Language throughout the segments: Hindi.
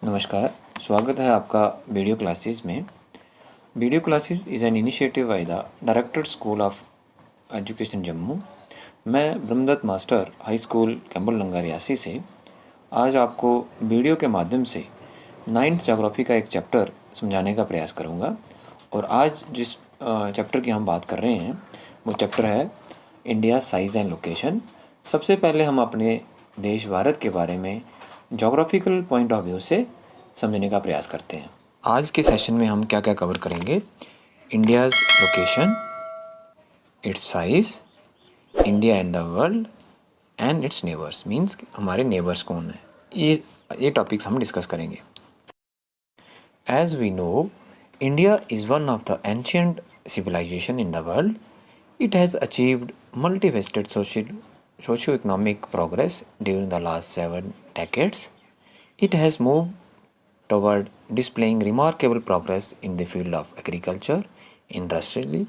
नमस्कार, स्वागत है आपका वीडियो क्लासेस में। Video classes is an initiative by the director school of education Jammu. मैं Brahmdatt master high school Kambal Langa Reasi से आज आपको वीडियो के माध्यम से 9th ज्योग्राफी का एक चैप्टर समझाने का प्रयास करूंगा। और आज जिस चैप्टर की हम बात कर रहे हैं वो चैप्टर है इंडिया साइज़ एंड लोकेशन। सबसे पहले हम अपने देश भारत के बारे में जोग्राफिकल पॉइंट ऑफ व्यू से समझने का प्रयास करते हैं। आज के सेशन में हम क्या क्या कवर करेंगे? India's location, its size, India and the world and its neighbours, means हमारे नेबर्स कौन है, ये टॉपिक्स हम डिस्कस करेंगे। As we know, India is one of the ancient civilization in the world. It has achieved multifaceted socio-economic progress during the last 7 decades. It has moved toward displaying remarkable progress in the field of agriculture, industry,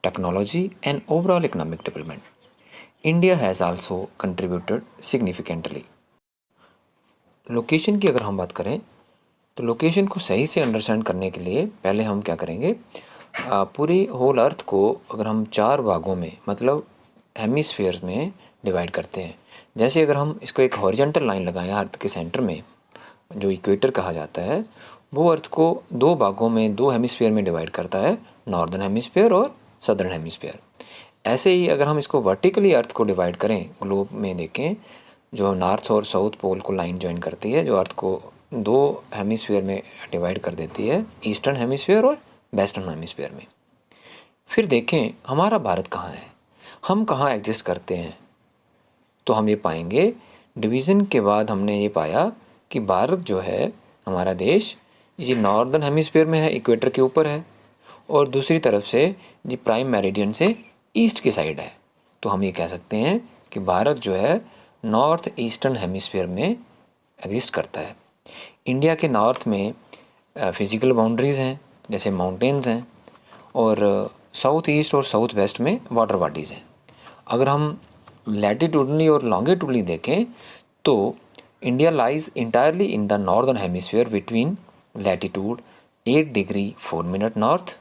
technology, and overall economic development. India has also contributed significantly. Location की अगर हम बात करें तो लोकेशन को सही से अंडरस्टैंड करने के लिए पहले हम क्या करेंगे, पूरी होल अर्थ को अगर हम 4 भागों में मतलब हेमिस्फीयर्स में डिवाइड करते हैं। जैसे अगर हम इसको एक हॉरिजॉन्टल लाइन लगाएं अर्थ के सेंटर में, जो इक्वेटर कहा जाता है, वो अर्थ को 2 भागों में 2 हेमिस्फीयर में डिवाइड करता है, नॉर्दर्न हेमिस्फीयर और सदर्न हेमिस्फीयर। ऐसे ही अगर हम इसको वर्टिकली अर्थ को डिवाइड करें, ग्लोब में देखें, जो नॉर्थ और साउथ पोल को लाइन ज्वाइन करती है, जो अर्थ को 2 हेमिस्फीयर में डिवाइड कर देती है, ईस्टर्न हेमिस्फीयर और वेस्टर्न हेमिस्फीयर में। फिर देखें हमारा भारत कहाँ है, हम कहाँ एग्जिस्ट करते हैं, तो हम ये पाएंगे डिवीज़न के बाद हमने ये पाया कि भारत जो है हमारा देश, ये नॉर्दर्न हेमिस्फीयर में है, इक्वेटर के ऊपर है, और दूसरी तरफ से ये प्राइम मेरिडियन से ईस्ट की साइड है। तो हम ये कह सकते हैं कि भारत जो है नॉर्थ ईस्टर्न हेमिस्फीयर में एग्जिस्ट करता है। इंडिया के नॉर्थ में फिज़िकल बाउंड्रीज़ हैं, जैसे माउंटेन्स हैं, और साउथ ईस्ट और साउथ वेस्ट में वाटर बॉडीज़ हैं। अगर हम लैटिट्यूडनली और लॉन्गिट्यूडनली देखें तो India lies entirely in the northern hemisphere between latitude 8 degree 4 minute north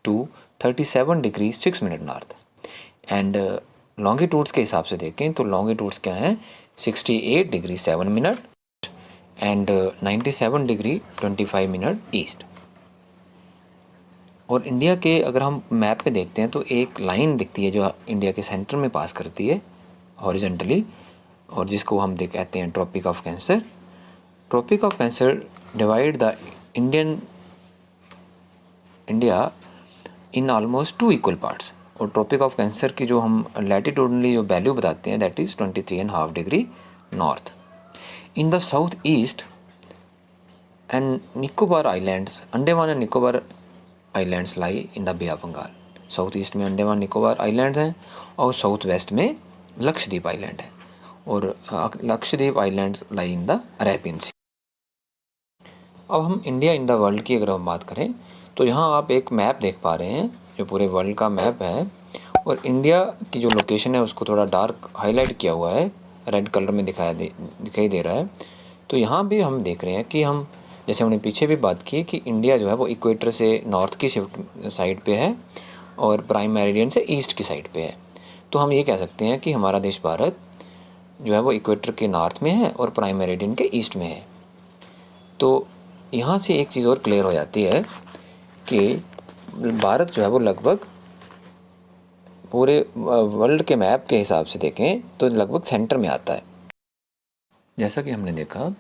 to 37 degree 6 minute north. And longitudes के हिसाब से देखें तो लॉन्गिट्यूड्स क्या हैं, 68 degree 7 minute and 97 degree 25 minute east. और इंडिया के अगर हम मैप पे देखते हैं तो एक लाइन दिखती है जो इंडिया के सेंटर में पास करती है हॉरिजॉन्टली, और जिसको हम कहते हैं tropic of cancer. Tropic of cancer divide the India in almost 2 equal parts. और ट्रॉपिक ऑफ कैंसर की जो हम लैटिट्यूडनली जो वैल्यू बताते हैं, that is 23.5 degree north. In the south east and Nicobar islands, Andaman and Nicobar islands lie in the Bay of Bengal. South east में अंडमान निकोबार आइलैंड्स हैं और साउथ वेस्ट में लक्षद्वीप आइलैंड है, और Lakshadweep islands lie in the Arabian Sea. अब हम इंडिया इन द वर्ल्ड की अगर हम बात करें तो यहाँ आप एक मैप देख पा रहे हैं जो पूरे वर्ल्ड का मैप है, और इंडिया की जो लोकेशन है उसको थोड़ा डार्क हाईलाइट किया हुआ है, रेड कलर में दिखाई दे रहा है। तो यहाँ भी हम देख रहे हैं कि हम, जैसे हमने पीछे भी बात की कि इंडिया जो है वो इक्वेटर से नॉर्थ की शिफ्ट साइड पे है और प्राइम मेरिडियन से ईस्ट की साइड पे है। तो हम ये कह सकते हैं कि हमारा देश भारत जो है वो इक्वेटर के नॉर्थ में है और प्राइम मेरिडियन के ईस्ट में है। तो यहाँ से एक चीज़ और क्लियर हो जाती है कि भारत जो है वो लगभग पूरे वर्ल्ड के मैप के हिसाब से देखें तो लगभग सेंटर में आता है। जैसा कि हमने देखा,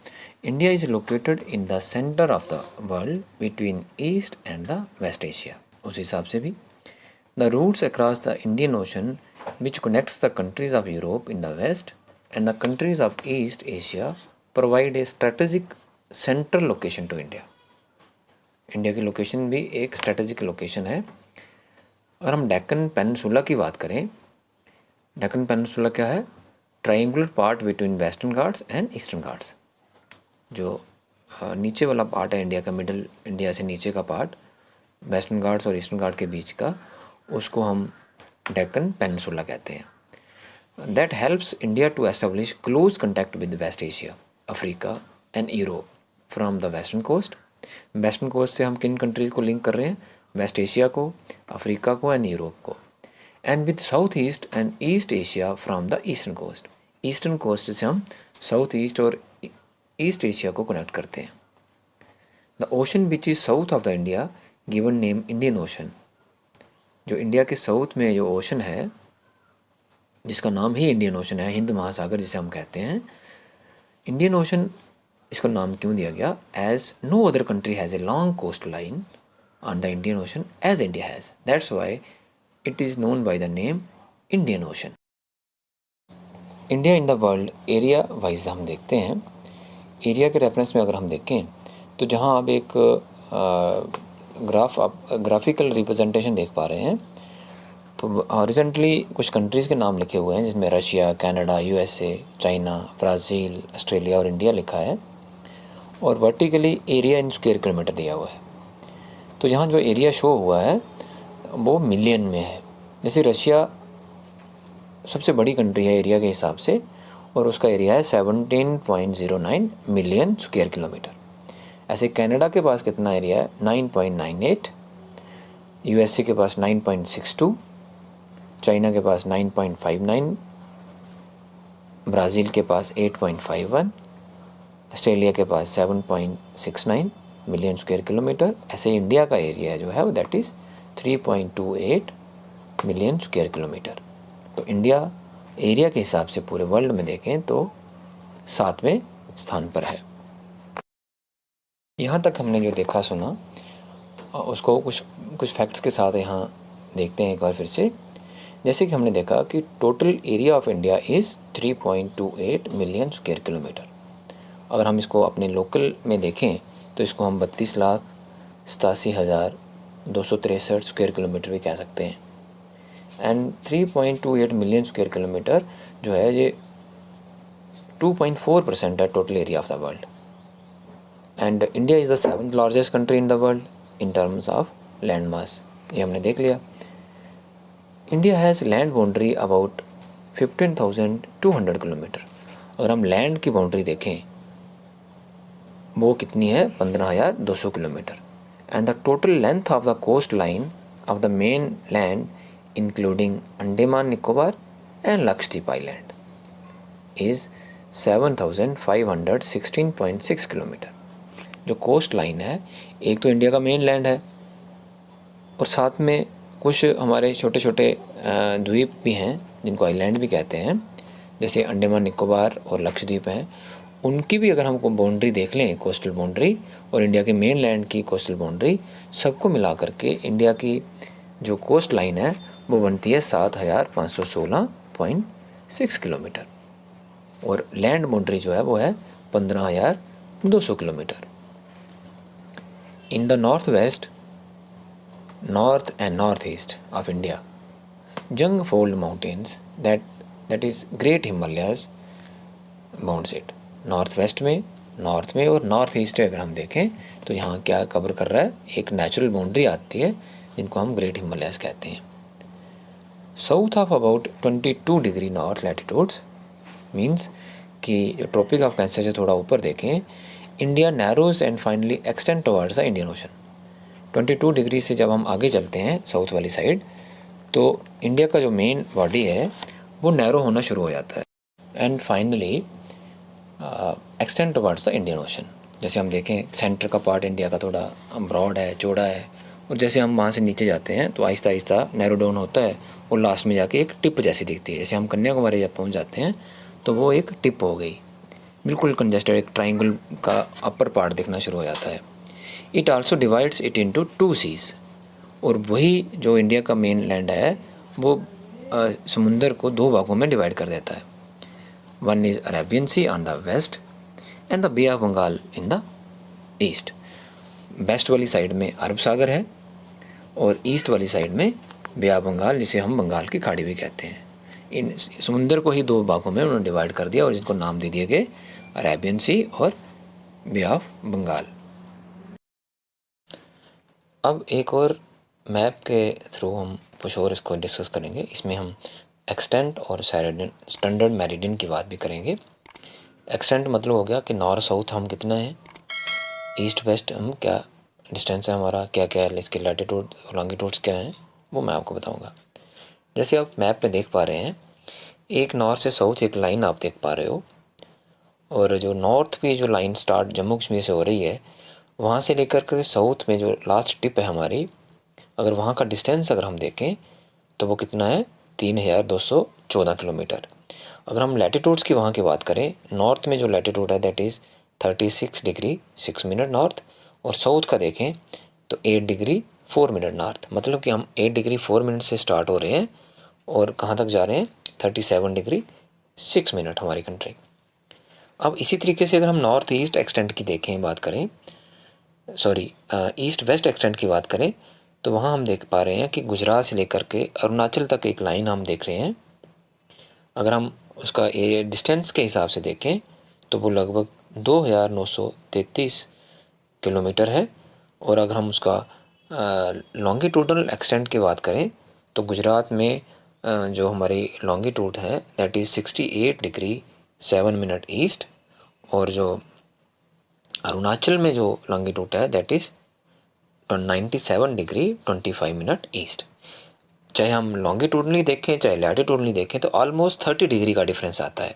India is located in the centre of the world between east and the west Asia. उस हिसाब से भी the routes across the Indian ocean which connects the countries of Europe in the west and the countries of east Asia provide a strategic central location to India. India की लोकेशन भी एक स्ट्रेटेजिक लोकेशन है। अगर हम डेक्कन पेनिनसुला की बात करें, डेक्कन पेनिनसुला क्या है, triangular part between western Ghats and eastern Ghats. जो नीचे वाला पार्ट है इंडिया का, मिडल इंडिया से नीचे का पार्ट, वेस्टर्न घाट्स और ईस्टर्न घाट के बीच का, उसको हम डेक्कन पेनिनसुला कहते हैं। That helps India to establish close contact with west Asia, Africa and Europe. From the western coast. Western coast से हम किन कंट्रीज़ को लिंक कर रहे हैं? वेस्ट एशिया को, अफ्रीका को एंड यूरोप को। And with south east and east Asia from the eastern coast. Eastern coast से हम साउथ ईस्ट और ईस्ट एशिया को कनेक्ट करते हैं। The ocean which is south of the India given name Indian ocean. जो इंडिया के साउथ में जो ओशन है जिसका नाम ही इंडियन ओशन है, हिंद महासागर जिसे हम कहते हैं, इंडियन ओशन इसका नाम क्यों दिया गया? As no other country has a long coast line on the Indian ocean as India has, that's why it is known by the name Indian ocean. India in the world area wise हम देखते हैं। एरिया के रेफरेंस में अगर हम देखें तो जहाँ आप एक ग्राफिकल रिप्रेजेंटेशन देख पा रहे हैं, तो रिसेंटली कुछ कंट्रीज़ के नाम लिखे हुए हैं जिसमें Russia, Canada, USA, China, Brazil, Australia और इंडिया लिखा है, और vertically area in square kilometre दिया हुआ है। तो यहाँ जो एरिया शो हुआ है वो मिलियन में है। जैसे रशिया सबसे बड़ी कंट्री है एरिया के हिसाब से, और उसका एरिया है 17.09 मिलियन स्क्वायर किलोमीटर। ऐसे कनाडा के पास कितना एरिया है? 9.98, यूएसए के पास 9.62, चाइना के पास 9.59, ब्राज़ील के पास 8.51, ऑस्ट्रेलिया के पास 7.69 मिलियन स्क्वायर किलोमीटर। ऐसे इंडिया का एरिया जो है वो that is 3.28 million square kilometre. तो इंडिया एरिया के हिसाब से पूरे वर्ल्ड में देखें तो 7वें स्थान पर है। यहाँ तक हमने जो देखा सुना उसको कुछ फैक्ट्स के साथ यहाँ देखते हैं एक बार फिर से। जैसे कि हमने देखा कि total area of India is 3.28 million square kilometre. अगर हम इसको अपने लोकल में देखें तो इसको हम 32,87,263 स्क्वायर किलोमीटर भी कह सकते हैं। एंड 3.28 मिलियन स्क्वायर किलोमीटर जो है ये 2.4% है total area of the world. And India is the 7th largest country in the world in terms of land mass, ये हमने देख लिया। India has land boundary about 15,200 kilometre. अगर हम लैंड की बाउंड्री देखें वो कितनी है? 15,200 kilometre. And the total length of the coast line of the main land including Andaman Nicobar and Lakshadweep island is 7,516.6 kilometre. जो कोस्ट लाइन है, एक तो इंडिया का मेन लैंड है और साथ में कुछ हमारे छोटे छोटे द्वीप भी हैं जिनको आइलैंड भी कहते हैं, जैसे अंडमान निकोबार और लक्षद्वीप हैं। उनकी भी अगर हमको बाउंड्री देख लें, कोस्टल बाउंड्री और इंडिया के मेन लैंड की कोस्टल बाउंड्री, सबको मिला करके इंडिया की जो कोस्ट लाइन है वो बनती है 7,516.6 किलोमीटर, और लैंड बाउंड्री जो है वो है 15,200 kilometre. In the north west, north and north east of India, young fold mountains that is great Himalayas bounds it. North west में, नॉर्थ में और नॉर्थ ईस्ट में अगर हम देखें तो यहाँ क्या कवर कर रहा है? एक नेचुरल बाउंड्री आती है जिनको हम ग्रेट हिमालयाज कहते हैं। South of about 22 degree north latitudes means कि जो ट्रॉपिक ऑफ कैंसर से थोड़ा ऊपर देखें, India narrows and finally extend towards the Indian ocean. 22 degree से जब हम आगे चलते हैं साउथ वाली साइड, तो इंडिया का जो मेन बॉडी है वो नैरो होना शुरू हो जाता है and finally extend towards the Indian ocean. जैसे हम देखें सेंटर का पार्ट इंडिया का थोड़ा ब्रॉड है, चौड़ा है, और जैसे हम वहाँ से नीचे जाते हैं तो आहिस्ता आहिस्ता नैरो डाउन होता है और लास्ट में जाके एक टिप जैसी दिखती है। जैसे हम कन्याकुमारी जब पहुँच जाते हैं तो वो एक टिप हो गई, बिल्कुल कंजेस्टेड, एक ट्राइंगल का अपर पार्ट दिखना शुरू हो जाता है। It also divides it into 2 seas, और वही जो इंडिया का मेन लैंड है वो समुंदर को 2 भागों में डिवाइड कर देता है। One is Arabian sea on the west and the Bay of Bengal in the east. West वाली साइड में अरब सागर है और ईस्ट वाली साइड में बे ऑफ बंगाल, जिसे हम बंगाल की खाड़ी भी कहते हैं। इन समुंदर को ही 2 भागों में उन्होंने डिवाइड कर दिया और जिनको नाम दे दिए गए अरेबियन सी और बे ऑफ बंगाल। अब एक और मैप के थ्रू हम कुछ और इसको डिस्कस करेंगे। इसमें हम एक्सटेंट और स्टैंडर्ड मेरिडियन की बात भी करेंगे। एक्सटेंट मतलब हो गया कि नॉर्थ साउथ हम कितना है, ईस्ट वेस्ट हम क्या डिस्टेंस है हमारा, क्या क्या है, इसके लैटिट्यूड और लॉन्गिट्यूड्स क्या हैं, वो मैं आपको बताऊंगा। जैसे आप मैप में देख पा रहे हैं, एक नॉर्थ से साउथ एक लाइन आप देख पा रहे हो, और जो नॉर्थ पे जो लाइन स्टार्ट जम्मू कश्मीर से हो रही है, वहाँ से लेकर के साउथ में जो लास्ट टिप है हमारी, अगर वहाँ का डिस्टेंस अगर हम देखें तो वो कितना है, 3214 किलोमीटर। अगर हम लैटिट्यूड्स की वहाँ की बात करें, नॉर्थ में जो लैटिट्यूड है that is 36 degree 6 minute north, और साउथ का देखें तो 8 डिग्री 4 मिनट नॉर्थ। मतलब कि हम 8 डिग्री 4 मिनट से स्टार्ट हो रहे हैं और कहाँ तक जा रहे हैं, 37 डिग्री 6 मिनट हमारी कंट्री। अब इसी तरीके से अगर हम नॉर्थ ईस्ट एक्सटेंट की देखें, बात करें, सॉरी ईस्ट वेस्ट एक्सटेंट की बात करें, तो वहाँ हम देख पा रहे हैं कि गुजरात से लेकर के अरुणाचल तक एक लाइन हम देख रहे हैं। अगर हम उसका ये डिस्टेंस के हिसाब से देखें तो वो लगभग 2933 किलोमीटर है। और अगर हम उसका लॉन्गिट्यूडनल एक्सटेंट की बात करें तो गुजरात में जो हमारी लॉन्गिट्यूड है that is 68 degree 7 minute east, और जो अरुणाचल में जो लॉन्गिट्यूड है that is 97 degree 25 minute east. चाहे हम लॉन्गिट्यूडनली देखें चाहे लैटिट्यूडनली देखें तो ऑलमोस्ट 30 डिग्री का डिफरेंस आता है,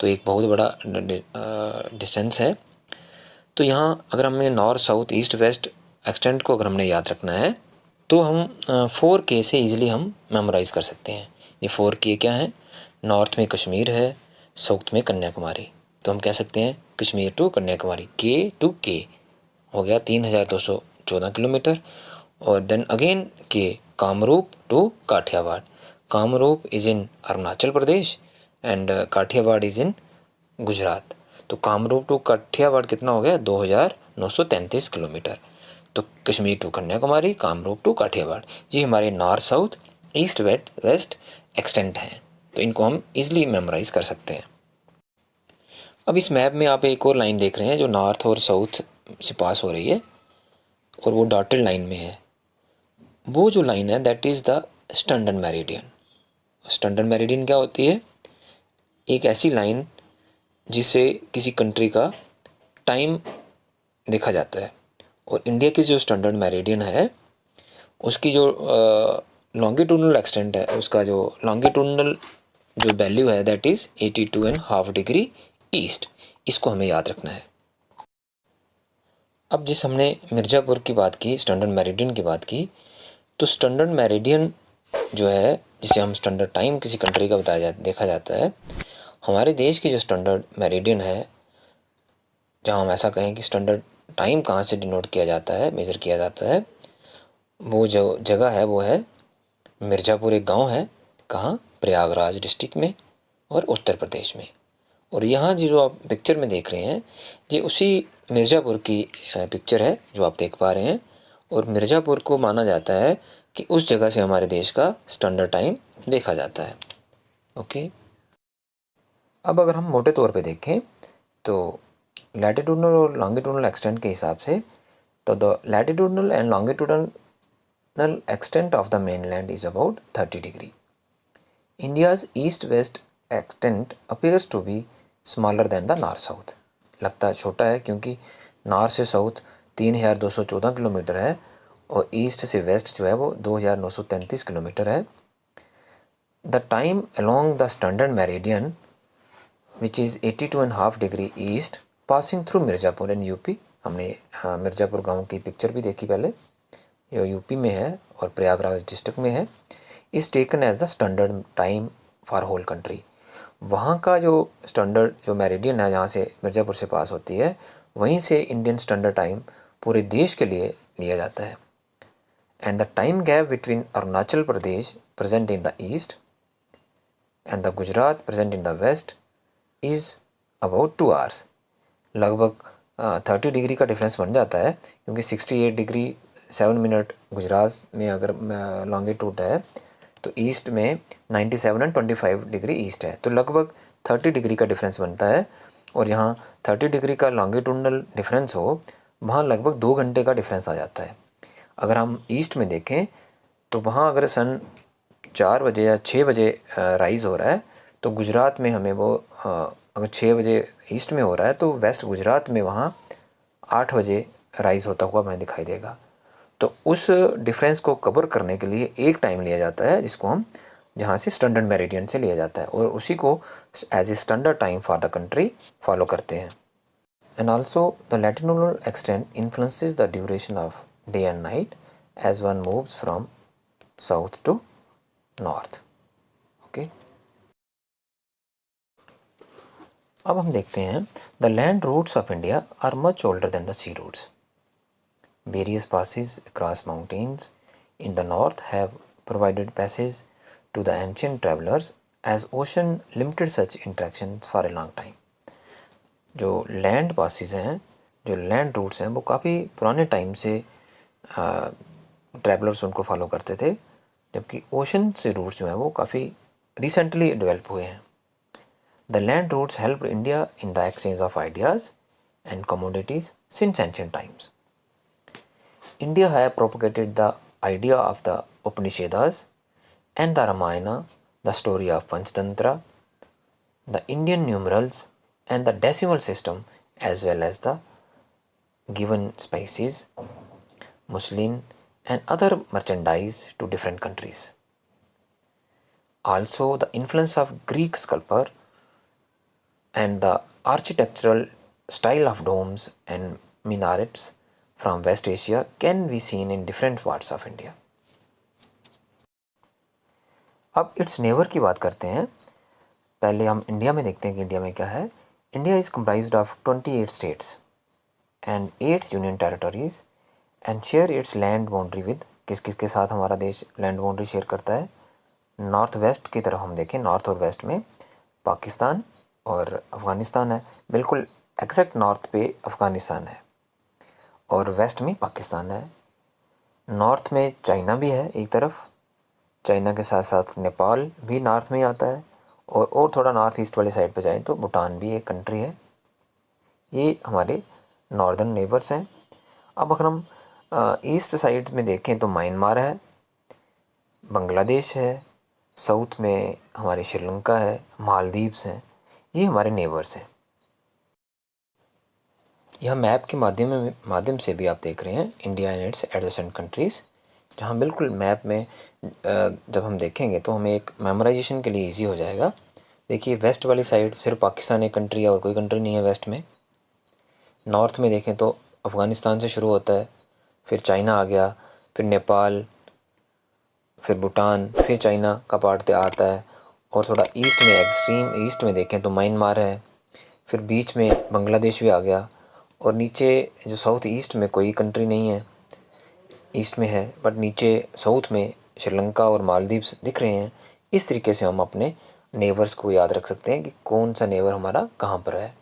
तो एक बहुत बड़ा डिस्टेंस है। तो यहाँ अगर हमें north south east west extent को अगर हमने याद रखना है तो हम 4K से ईजिली हम मेमोराइज़ कर सकते हैं। ये 4K क्या है, नॉर्थ में कश्मीर है, साउथ में कन्याकुमारी, तो हम कह सकते हैं कश्मीर टू कन्याकुमारी, K हो गया 3214 किलोमीटर। और देन अगेन के Kamrup to Kathiawar, Kamrup is in Arunachal Pradesh and Kathiawar is in Gujarat. तो कामरूप टू काठियावाड़ कितना हो गया, 2933 किलोमीटर। तो कश्मीर टू कन्याकुमारी, कामरूप टू काठियावाड़, ये हमारे north south east west extent हैं। तो इनको हम इजीली मेमोराइज कर सकते हैं। अब इस मैप में आप एक और लाइन देख रहे हैं जो नॉर्थ और साउथ से पास हो रही है और वो डॉटेड लाइन में है। वो जो लाइन है that is the standard meridian. Standard meridian क्या होती है, एक ऐसी लाइन जिससे किसी कंट्री का टाइम देखा जाता है। और इंडिया की जो स्टैंडर्ड मेरिडियन है उसकी जो लॉन्गिट्यूडनल एक्सटेंट है, उसका जो लॉन्गिट्यूडनल जो वैल्यू है दैट इज़ 82.5 डिग्री ईस्ट। इसको हमें याद रखना है। अब जिस हमने मिर्ज़ापुर की बात की, स्टैंडर्ड मेरिडियन की बात की, तो स्टैंडर्ड मेरिडियन जो है जिसे हम स्टैंडर्ड टाइम किसी कंट्री का देखा जाता है, हमारे देश की जो स्टैंडर्ड मेरिडियन है, जहाँ हम ऐसा कहें कि स्टैंडर्ड टाइम कहाँ से डिनोट किया जाता है, मेज़र किया जाता है, वो जो जगह है वो है मिर्ज़ापुर। एक गांव है, कहाँ, प्रयागराज डिस्ट्रिक्ट में और उत्तर प्रदेश में। और यहाँ जो आप पिक्चर में देख रहे हैं ये उसी मिर्ज़ापुर की पिक्चर है जो आप देख पा रहे हैं। और मिर्ज़ापुर को माना जाता है कि उस जगह से हमारे देश का स्टैंडर्ड टाइम देखा जाता है। ओके, अब अगर हम मोटे तौर पे देखें तो लैटिट्यूडनल और लॉन्गिट्यूडनल एक्सटेंट के हिसाब से, तो the latitudinal and longitudinal extent of the mainland is about 30 degree. India's east-west extent appears to be smaller than the north-south। लगता है छोटा है क्योंकि नॉर्थ से साउथ 3214 किलोमीटर है और ईस्ट से वेस्ट जो है वो 2933 किलोमीटर है। The time along the standard meridian which is 82.5 degree east passing through Mirzapur in UP. हमने मिर्ज़ापुर गांव की पिक्चर भी देखी पहले, ये यूपी में है और प्रयागराज डिस्ट्रिक्ट में है। Is taken as the standard time for whole country. वहाँ का जो स्टैंडर्ड जो मेरिडियन है जहाँ से मिर्ज़ापुर से पास होती है, वहीं से इंडियन स्टैंडर्ड टाइम पूरे देश के लिए लिया जाता है। And the time gap between Arunachal Pradesh present in the east and the Gujarat present in the west is about 2 hours. लगभग 30 डिग्री का डिफरेंस बन जाता है क्योंकि 68 डिग्री 7 मिनट गुजरात में अगर लॉन्गिट्यूड है तो ईस्ट में 97 एंड 25 डिग्री ईस्ट है, तो लगभग 30 डिग्री का डिफरेंस बनता है। और यहाँ 30 डिग्री का लॉन्गिट्यूडनल डिफरेंस हो, वहाँ लगभग 2 घंटे का डिफरेंस आ जाता है। अगर हम ईस्ट में देखें तो वहाँ अगर सन 4 बजे या 6 बजे राइज़ हो रहा है तो गुजरात में हमें वो अगर 6 बजे ईस्ट में हो रहा है तो वेस्ट गुजरात में वहाँ 8 बजे राइज होता हुआ हमें दिखाई देगा। तो उस डिफरेंस को कवर करने के लिए एक टाइम लिया जाता है जिसको हम जहाँ से स्टैंडर्ड मेरिडियन से लिया जाता है और उसी को as a standard time for the country follow करते हैं। And also the latitudinal extent influences the duration of day and night as one moves from south to north. Okay, अब हम देखते हैं the land routes of India are much older than the sea routes. Various passes across mountains in the north have provided passage to the ancient travelers as ocean limited such interactions for a long time। जो लैंड पासिस हैं, जो लैंड रूट्स हैं, वो काफ़ी पुराने टाइम से ट्रैवलर्स उनको फॉलो करते थे, जबकि ओशन से रूट्स जो हैं वो काफ़ी रिसेंटली डेवलप हुए हैं। The land routes help India in the exchange of ideas and commodities since ancient times. India have propagated the idea of the Upanishads and the Ramayana, the story of Panchatantra, the Indian numerals and the decimal system, as well as the given spices, muslin and other merchandise to different countries. Also the influence of Greek sculpture and the architectural style of domes and minarets from West Asia can be seen in different parts of India। अब इट्स नेवर की बात करते हैं। पहले हम इंडिया में देखते हैं कि इंडिया में क्या है। India is comprised of 28 states and 8 union territories and share its land boundary with, किस किस के साथ हमारा देश लैंड बाउंड्री शेयर करता है। नॉर्थ वेस्ट की तरफ हम देखें, नॉर्थ और वेस्ट में पाकिस्तान और अफ़गानिस्तान है, बिल्कुल एग्जैक्ट नॉर्थ पे अफ़गानिस्तान है और वेस्ट में पाकिस्तान है। नॉर्थ में चाइना भी है एक तरफ, चाइना के साथ साथ नेपाल भी नॉर्थ में ही आता है और थोड़ा नॉर्थ ईस्ट वाली साइड पे जाएं तो भूटान भी एक कंट्री है। ये हमारे नॉर्दर्न नेबर्स हैं। अब अगर हम ईस्ट साइड में देखें तो म्यांमार है, बांग्लादेश है, साउथ में हमारे श्रीलंका है, मालदीव्स हैं, ये हमारे नेबर्स हैं। यह मैप के माध्यम से भी आप देख रहे हैं India and it's adjacent countries, जहाँ बिल्कुल मैप में जब हम देखेंगे तो हमें एक मेमोराइजेशन के लिए इजी हो जाएगा। देखिए वेस्ट वाली साइड सिर्फ पाकिस्तान एक कंट्री है और कोई कंट्री नहीं है वेस्ट में। नॉर्थ में देखें तो अफ़गानिस्तान से शुरू होता है, फिर चाइना आ गया, फिर नेपाल, फिर भूटान, फिर चाइना का पार्ट आता है और थोड़ा ईस्ट में एक्सट्रीम ईस्ट में देखें तो म्यांमार है, फिर बीच में बांग्लादेश भी आ गया और नीचे जो साउथ ईस्ट में कोई कंट्री नहीं है, ईस्ट में है बट नीचे साउथ में श्रीलंका और मालदीव्स दिख रहे हैं। इस तरीके से हम अपने नेबर्स को याद रख सकते हैं कि कौन सा नेबर हमारा कहाँ पर है।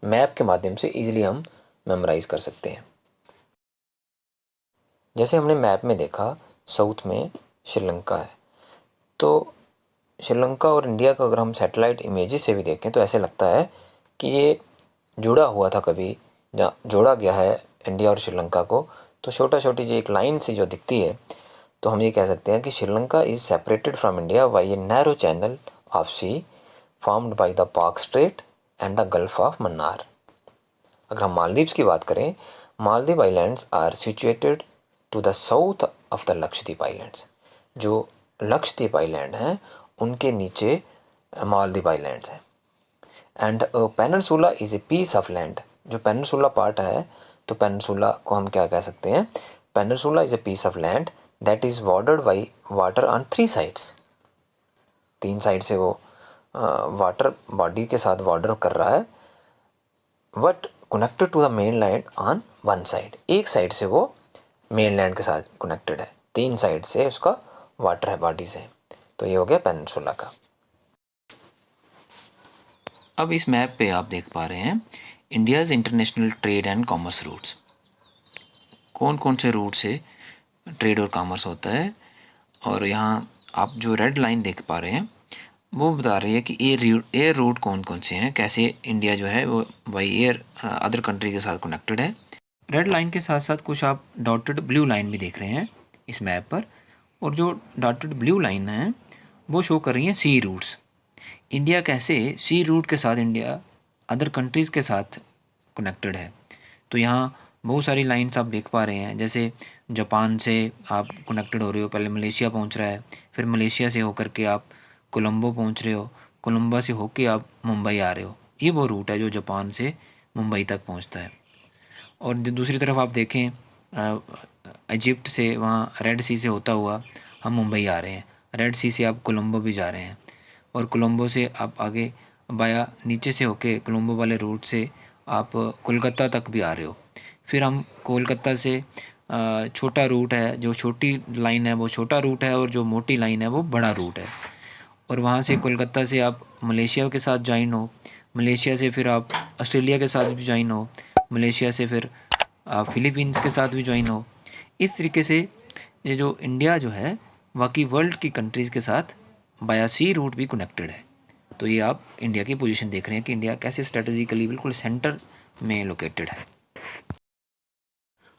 मैप के माध्यम से इजीली हम मेमोराइज कर सकते हैं। जैसे हमने मैप में देखा साउथ में श्रीलंका है, तो श्रीलंका और इंडिया को अगर हम सैटेलाइट इमेजेस से भी देखें तो ऐसे लगता है कि ये जुड़ा हुआ था, कभी जहाँ जोड़ा गया है इंडिया और श्रीलंका को। तो छोटा छोटी जो एक लाइन सी जो दिखती है तो हम ये कह सकते हैं कि Sri Lanka is separated from India by a narrow channel of sea formed by the Palk strait and the gulf of Mannar. अगर हम मालदीव्स की बात करें, Maldive islands are situated to the south of the Lakshadweep islands. जो लक्षद्वीप आइलैंड हैं उनके नीचे मालदीव आइलैंड्स हैं। And peninsula is a piece of land. जो पेनिनसुला पार्ट है तो पेनिनसुला को हम क्या कह सकते हैं, peninsula is a piece of land that is bordered by water on 3 sides. 3 side से वो वाटर बॉडी के साथ बॉर्डर कर रहा है, but connected to the main land on 1 side. एक साइड से वो मेन लैंड के साथ कनेक्टेड है, 3 साइड से उसका वाटर है बॉडी से। तो ये हो गया पेनिनसुला का। अब इस मैप पे आप देख पा रहे हैं India's international trade and commerce routes. कौन कौन से रूट से ट्रेड और कॉमर्स होता है, और यहाँ आप जो रेड लाइन देख पा रहे हैं वो बता रही है कि एयर रूट कौन कौन से हैं, कैसे इंडिया जो है वो बाई एयर अदर कंट्री के साथ कनेक्टेड है। रेड लाइन के साथ साथ कुछ आप डॉटेड ब्लू लाइन भी देख रहे हैं इस मैप पर, और जो डॉटेड ब्लू लाइन है वो शो कर रही हैं सी रूट्स। इंडिया कैसे सी रूट के साथ इंडिया अदर कंट्रीज़ के साथ कनेक्टेड है। तो यहाँ बहुत सारी लाइन्स आप देख पा रहे हैं, जैसे जापान से आप कनेक्टेड हो रहे हो, पहले मलेशिया पहुंच रहा है, फिर मलेशिया से होकर के आप कोलंबो पहुंच रहे हो, कोलंबो से होके आप मुंबई आ रहे हो। ये वो रूट है जो जापान से मुंबई तक पहुंचता है। और दूसरी तरफ आप देखें, इजिप्ट से वहाँ रेड सी से होता हुआ हम मुंबई आ रहे हैं, रेड सी से आप कोलंबो भी जा रहे हैं, और कोलंबो से आप आगे बाया नीचे से होके कोलंबो वाले रूट से आप कोलकाता तक भी आ रहे हो। फिर हम कोलकाता से छोटा रूट है, जो छोटी लाइन है वो छोटा रूट है, और जो मोटी लाइन है वो बड़ा रूट है। और वहाँ से कोलकाता से आप मलेशिया के साथ ज्वाइन हो, मलेशिया से फिर आप ऑस्ट्रेलिया के साथ भी ज्वाइन हो, मलेशिया से फिर आप फिलीपींस के साथ भी ज्वाइन हो। इस तरीके से ये जो इंडिया जो है बाकी वर्ल्ड की कंट्रीज़ के साथ बाया सी रूट भी कनेक्टेड है। तो ये आप इंडिया की पोजीशन देख रहे हैं कि इंडिया कैसे स्ट्रेटेजिकली बिल्कुल सेंटर में लोकेटेड है।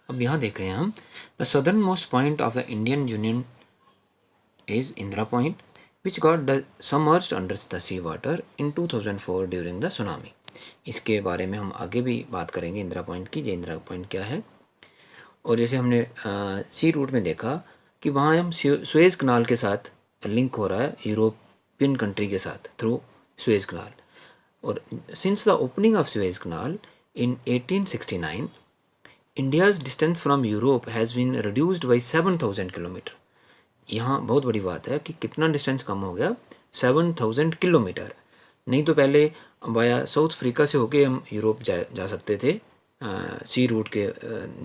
अब यहाँ देख रहे हैं हम, the southern most point of the Indian union is Indira point which got submerged under the sea water in 2004 during the tsunami. इसके बारे में हम आगे भी बात करेंगे इंदिरा पॉइंट की, ये इंदिरा पॉइंट क्या है। और जैसे हमने सी रूट में देखा कि वहाँ हम सुएज़ कनाल के साथ लिंक हो रहा है यूरोपियन कंट्री के साथ थ्रू सुएज़ कनाल। और since the opening of Suez canal in 1869 India's distance from Europe has been reduced by 7,000 kilometre. यहाँ बहुत बड़ी बात है कि कितना डिस्टेंस कम हो गया, 7,000 किलोमीटर। नहीं तो पहले वाया साउथ अफ्रीका से होके हम यूरोप जा सकते थे सी रूट के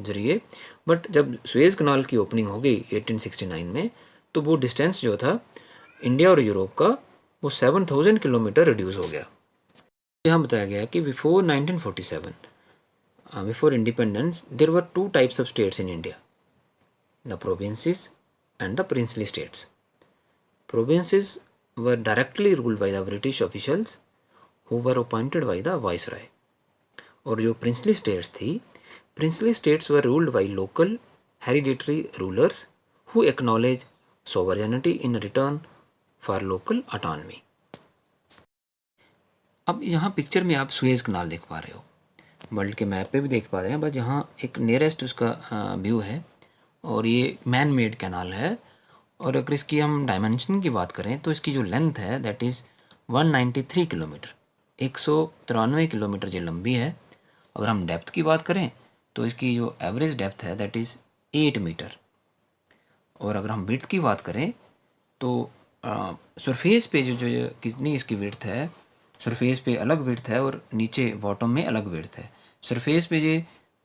ज़रिए, बट जब सुएज़ कनाल की ओपनिंग हो गई 1869 में, तो वो डिस्टेंस जो था इंडिया और यूरोप का वो 7,000 किलोमीटर रिड्यूस हो गया। यहाँ बताया गया कि before 1947 before independence there were 2 types of states in India, the provinces and the princely states. Provinces were directly ruled by the British officials who were appointed by the viceroy. और जो princely states थी, princely states were ruled by local hereditary rulers who acknowledge sovereignty in return for local autonomy. अब यहाँ पिक्चर में आप सुएज कनाल देख पा रहे हो, वर्ल्ड के मैप पे भी देख पा रहे हैं, बस यहाँ एक नियरेस्ट उसका व्यू है, और ये मैन मेड कैनाल है। और अगर इसकी हम डायमेंशन की बात करें तो इसकी जो लेंथ है दैट इज़ 193 किलोमीटर, 193 किलोमीटर ये लंबी है। अगर हम डेप्थ की बात करें तो इसकी जो एवरेज डेप्थ है दैट इज़ 8 मीटर। और अगर हम विड्थ की बात करें तो सरफेस पे जो कितनी इसकी विड्थ है, सरफेस पे अलग विड्थ है और नीचे बॉटम में अलग विड्थ है। सरफेस पे ये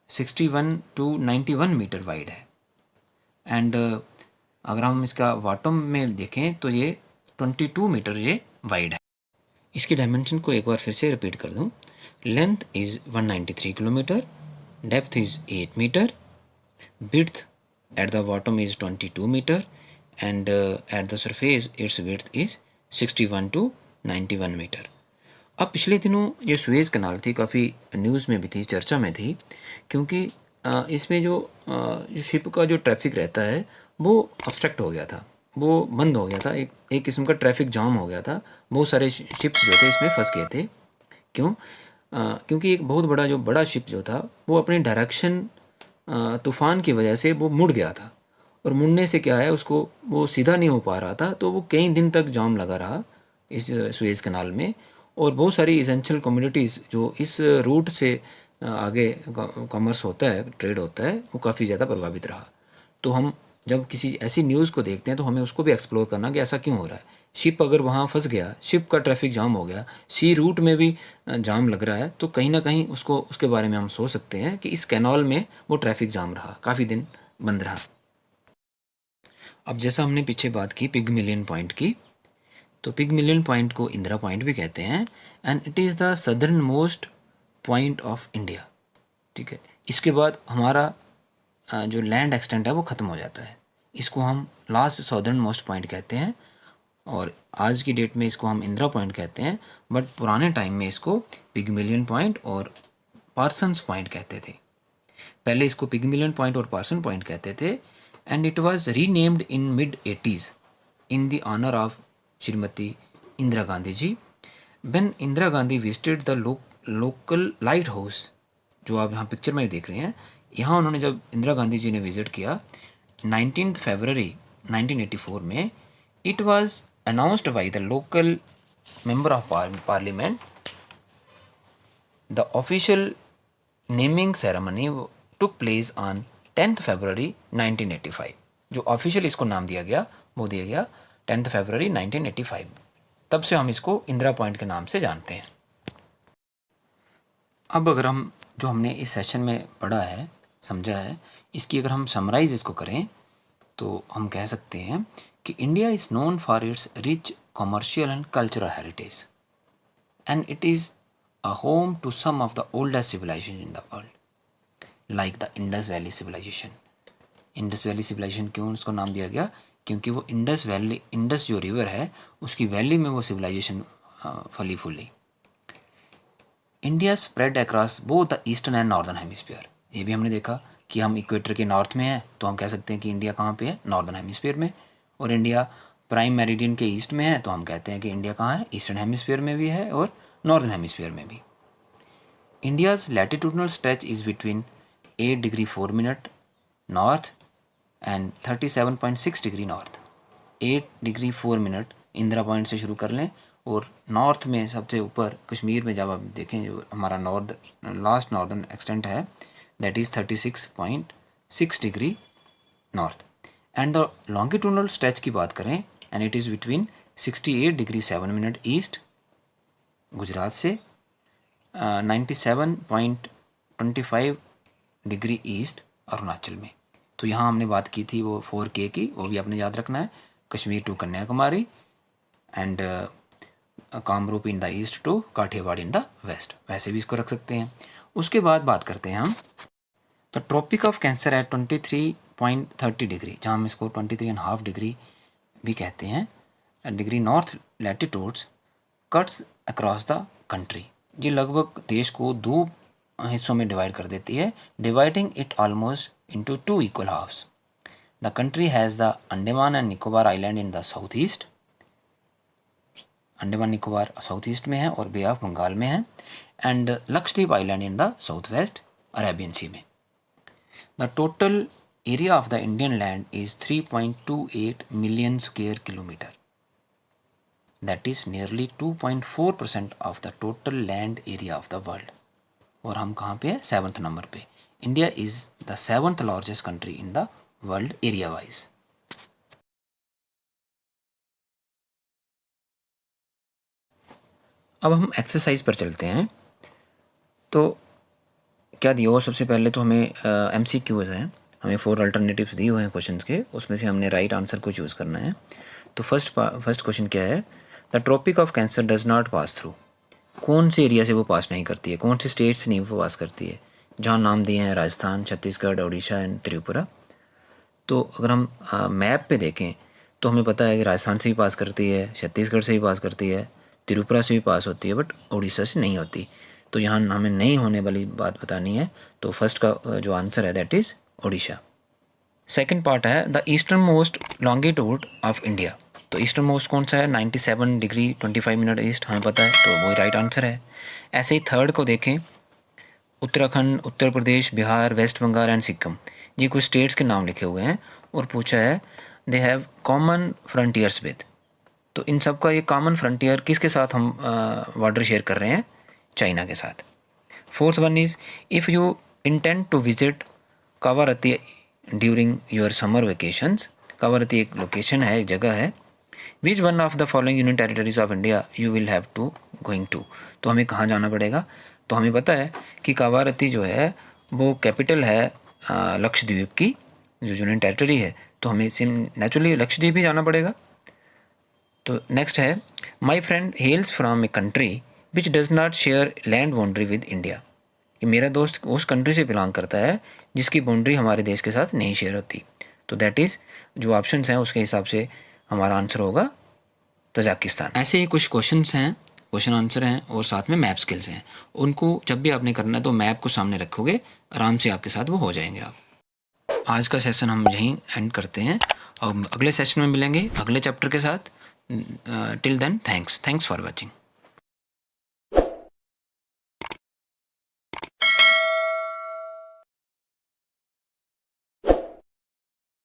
61 to 91 मीटर वाइड है, एंड अगर हम इसका बॉटम में देखें तो ये 22 मीटर ये वाइड है। इसकी डायमेंशन को एक बार फिर से रिपीट कर दूं, length is 193 kilometre, depth is 8 metre, width at the bottom is 22 metre, and at the surface its width is 61 to 91 metre. अब पिछले दिनों ये सुएज़ कनाल थी, काफ़ी न्यूज़ में भी थी, चर्चा में थी, क्योंकि इसमें जो शिप का जो ट्रैफिक रहता है वो ऑब्स्ट्रक्ट हो गया था, वो बंद हो गया था, एक किस्म का ट्रैफिक जाम हो गया था। बहुत सारे शिप्स जो थे इसमें फंस गए थे। क्यों? क्योंकि एक बहुत बड़ा बड़ा शिप जो था वो अपनी डायरेक्शन तूफ़ान की वजह से वो मुड़ गया था, और मुड़ने से क्या है उसको वो सीधा नहीं हो पा रहा था, तो वो कई दिन तक जाम लगा रहा इस सुएज़ कनाल में। और बहुत सारी इसेंशियल कम्युनिटीज़ जो इस रूट से आगे कॉमर्स होता है, ट्रेड होता है, वो काफ़ी ज़्यादा प्रभावित रहा। तो हम जब किसी ऐसी न्यूज़ को देखते हैं तो हमें उसको भी एक्सप्लोर करना कि ऐसा क्यों हो रहा है। शिप अगर वहाँ फंस गया, शिप का ट्रैफिक जाम हो गया, सी रूट में भी जाम लग रहा है, तो कहीं ना कहीं उसके बारे में हम सोच सकते हैं कि इस कैनाल में वो ट्रैफिक जाम रहा, काफ़ी दिन बंद रहा। अब जैसा हमने पीछे बात की पिगमिलियन पॉइंट की, तो पिगमिलियन पॉइंट को इंदिरा पॉइंट भी कहते हैं, and it is the southern most point of India. ठीक है, इसके बाद हमारा जो लैंड एक्सटेंट है वो ख़त्म हो जाता है, इसको हम लास्ट सदर्न मोस्ट पॉइंट कहते हैं, और आज की डेट में इसको हम इंदिरा पॉइंट कहते हैं, बट पुराने टाइम में इसको पिगमिलियन पॉइंट और पार्सन्स पॉइंट कहते थे। पहले इसको पिगमिलियन पॉइंट और पार्सन पॉइंट कहते थे, and it was renamed in mid-80s in the honour of Shrimati Indira Gandhi ji, when Indira Gandhi visited the local light house, जो आप यहाँ पिक्चर में देख रहे हैं, यहाँ उन्होंने जब इंदिरा गांधी जी ने विजिट किया 19 फरवरी 1984 में, it was announced by the local member of parliament. The official naming ceremony took place on 10 फरवरी 1985। जो ऑफिशियल इसको नाम दिया गया वो दिया गया 10 फरवरी 1985। तब से हम इसको इंदिरा पॉइंट के नाम से जानते हैं। अब अगर हम जो हमने इस सेशन में पढ़ा है, समझा है, इसकी अगर हम समराइज इसको करें तो हम कह सकते हैं कि India is known for its rich commercial and cultural heritage and it is a home to some of the oldest civilisation in the world like the Indus valley civilisation. Indus valley civilisation क्यों उसको नाम दिया गया? क्योंकि वो इंडस वैली, इंडस जो रिवर है उसकी वैली में वो सिविलाइजेशन फली फूली। India spread across both the eastern and northern hemisphere. ये भी हमने देखा कि हम इक्वेटर के नॉर्थ में हैं तो हम कह सकते हैं कि इंडिया कहाँ पे है? नॉर्दर्न हेमिस्फीयर में। और इंडिया प्राइम मेरिडियन के ईस्ट में है तो हम कहते हैं कि इंडिया कहाँ है? ईस्टर्न हेमिस्फीयर में भी है और नॉर्दर्न हेमिस्फीयर में भी। India's latitudinal stretch is between 8 degree 4 minute north and 37.6 degree north. 8 degree 4 minute Indira point से शुरू कर लें और नॉर्थ में सबसे ऊपर कश्मीर में जब आप देखें जो हमारा लास्ट नॉर्दर्न एक्सटेंट है that is 36.6 degree north. And the longitudinal stretch की बात करें and it is between 68 degree 7 minute east Gujarat से 97.25 डिग्री ईस्ट अरुणाचल में। तो यहाँ हमने बात की थी वो 4K की, वो भी आपने याद रखना है। Kashmir to Kanyakumari and Kamrup in the east to Kathiawar in the west, वैसे भी इसको रख सकते हैं। उसके बाद बात करते हैं हम the tropic of cancer at 23.30 degree, जहाँ हम इसको 23.5 डिग्री भी कहते हैं, degree north latitudes cuts across the country. ये लगभग देश को 2 हिस्सों में डिवाइड कर देती है, dividing it almost into 2 equal halves. The country has the Andaman and Nicobar island in the south east, Andaman Nicobar south east में है और बे ऑफ बंगाल में है, and Lakshadweep island in the south west Arabian Sea में। The total area of the Indian land is 3.28 million square kilometre, that is nearly 2.4% of the total land area of the world. और हम कहाँ पे है? 7th नंबर पे। India is the 7th largest country in the world area wise. अब हम एक्सरसाइज पर चलते हैं। तो क्या दिया हुआ? सबसे पहले तो हमें MCQs हैं, हमें 4 अल्टरनेटिव्स दिए हुए हैं क्वेश्चंस के, उसमें से हमने राइट आंसर को चूज़ करना है। तो फर्स्ट क्वेश्चन क्या है? The tropic of cancer does not pass through. कौन से एरिया से वो पास नहीं करती है, कौन से स्टेट से नहीं वो पास करती है? जहाँ नाम दिए हैं राजस्थान, छत्तीसगढ़, उड़ीसा एंड त्रिपुरा। तो अगर हम मैप पे देखें तो हमें पता है कि राजस्थान से भी पास करती है, छत्तीसगढ़ से भी पास करती है, त्रिपुरा से भी पास होती है, बट उड़ीसा से नहीं होती। तो यहाँ हमें नहीं होने वाली बात बतानी है, तो फर्स्ट का जो आंसर है that is Orissa. Second part है the eastern most longitude of India. तो ईस्टर्न मोस्ट कौन सा है? 97 डिग्री 25 मिनट ईस्ट, हमें पता है, तो वही राइट आंसर है। ऐसे ही थर्ड को देखें, उत्तराखंड, उत्तर प्रदेश, बिहार, वेस्ट बंगाल एंड सिक्किम, ये कुछ स्टेट्स के नाम लिखे हुए हैं और पूछा है they have common frontiers with. तो इन सब का ये कॉमन फ्रंटियर किसके साथ हम बॉर्डर शेयर कर रहे हैं? चाइना के साथ। Fourth one is if you intend to visit Kavaratti during your summer vacations. Kavaratti एक लोकेशन है, एक जगह है। Which one of the following union territories of India you will have to going to. तो हमें कहाँ जाना पड़ेगा? तो हमें पता है कि कावारती जो है वो कैपिटल है लक्षद्वीप की, जो यूनियन टेरिटरी है, तो हमें नेचुरली लक्षद्वीप ही जाना पड़ेगा। तो नेक्स्ट है my friend hails from a country which does not share land boundary with India. कि मेरा दोस्त उस कंट्री से बिलोंग करता है जिसकी बाउंड्री हमारे देश के साथ नहीं शेयर होती। तो दैट इज़ जो ऑप्शंस हैं उसके हिसाब से हमारा आंसर होगा तजाकिस्तान। ऐसे ही कुछ क्वेश्चंस हैं, क्वेश्चन आंसर हैं और साथ में मैप स्किल्स हैं। उनको जब भी आपने करना है तो मैप को सामने रखोगे, आराम से आपके साथ वो हो जाएंगे। आप आज का सेशन हम यहीं एंड करते हैं और अगले सेशन में मिलेंगे अगले चैप्टर के साथ। Till then thanks for watching.